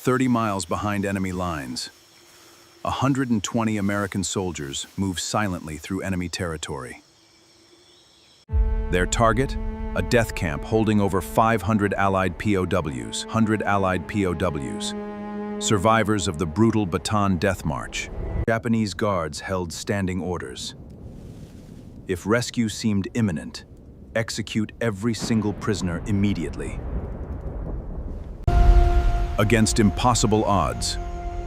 30 miles behind enemy lines, 120 American soldiers move silently through enemy territory. Their target? A death camp holding over 500 Allied POWs, survivors of the brutal Bataan Death March. Japanese guards held standing orders. If rescue seemed imminent, execute every single prisoner immediately. Against impossible odds,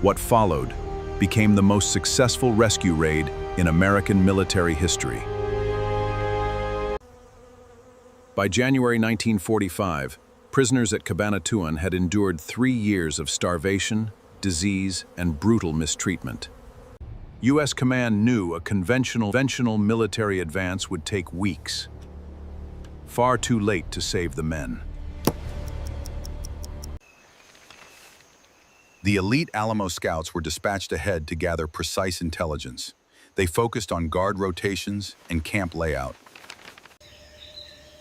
what followed became the most successful rescue raid in American military history. By January 1945, prisoners at Cabanatuan had endured 3 years of starvation, disease, and brutal mistreatment. U.S. command knew a conventional military advance would take weeks. Far too late to save the men. The elite Alamo Scouts were dispatched ahead to gather precise intelligence. They focused on guard rotations and camp layout.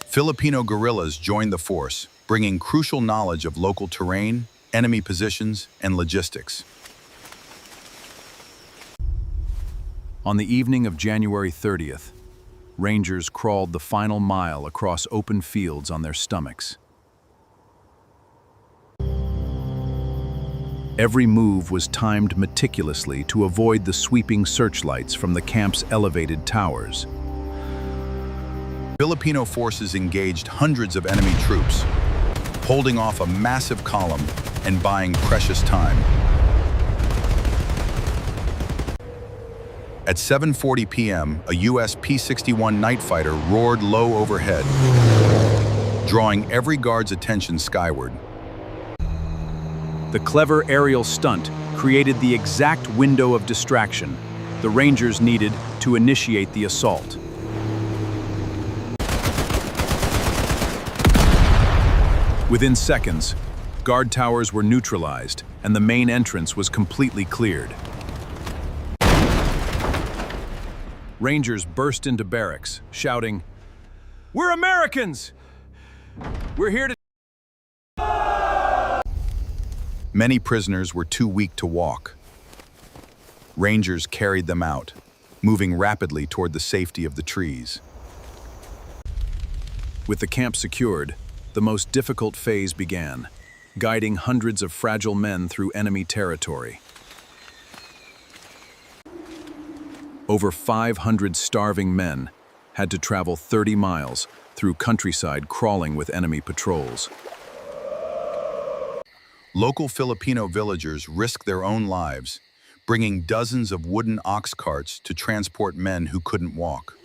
Filipino guerrillas joined the force, bringing crucial knowledge of local terrain, enemy positions, and logistics. On the evening of January 30th, Rangers crawled the final mile across open fields on their stomachs. Every move was timed meticulously to avoid the sweeping searchlights from the camp's elevated towers. Filipino forces engaged hundreds of enemy troops, holding off a massive column and buying precious time. At 7:40 p.m., a U.S. P-61 night fighter roared low overhead, drawing every guard's attention skyward. The clever aerial stunt created the exact window of distraction the Rangers needed to initiate the assault. Within seconds, guard towers were neutralized and the main entrance was completely cleared. Rangers burst into barracks, shouting, "We're Americans! We're here to..." Many prisoners were too weak to walk. Rangers carried them out, moving rapidly toward the safety of the trees. With the camp secured, the most difficult phase began, guiding hundreds of fragile men through enemy territory. Over 500 starving men had to travel 30 miles through countryside crawling with enemy patrols. Local Filipino villagers risked their own lives, bringing dozens of wooden ox carts to transport men who couldn't walk.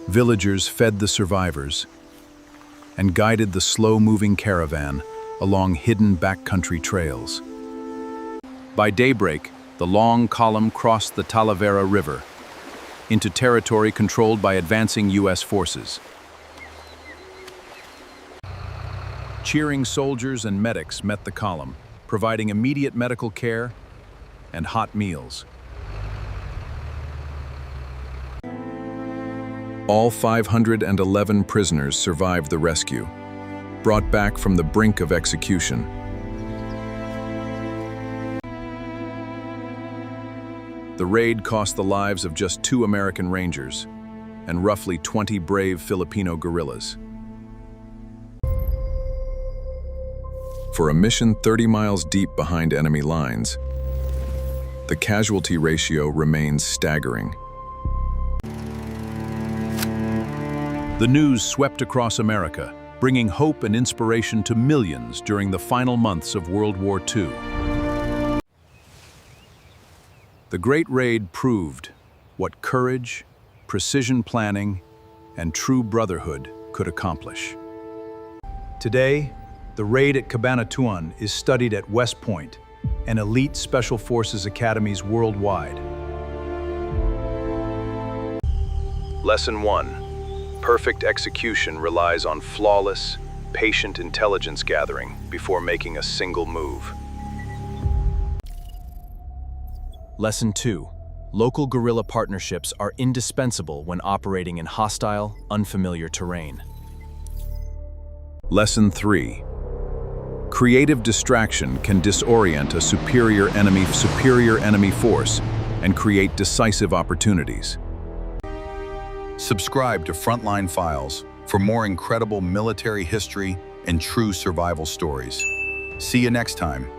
Villagers fed the survivors and guided the slow-moving caravan along hidden backcountry trails. By daybreak, the long column crossed the Talavera River into territory controlled by advancing U.S. forces. Cheering soldiers and medics met the column, providing immediate medical care and hot meals. All 511 prisoners survived the rescue, brought back from the brink of execution. The raid cost the lives of just 2 American Rangers and roughly 20 brave Filipino guerrillas. For a mission 30 miles deep behind enemy lines, the casualty ratio remains staggering. The news swept across America, bringing hope and inspiration to millions during the final months of World War II. The Great Raid proved what courage, precision planning, and true brotherhood could accomplish. Today, the raid at Cabanatuan is studied at West Point and elite special forces academies worldwide. Lesson 1. Perfect execution relies on flawless, patient intelligence gathering before making a single move. Lesson 2. Local guerrilla partnerships are indispensable when operating in hostile, unfamiliar terrain. Lesson 3. creative distraction can disorient a superior enemy force and create decisive opportunities. Subscribe to Frontline Files for more incredible military history and true survival stories. See you next time.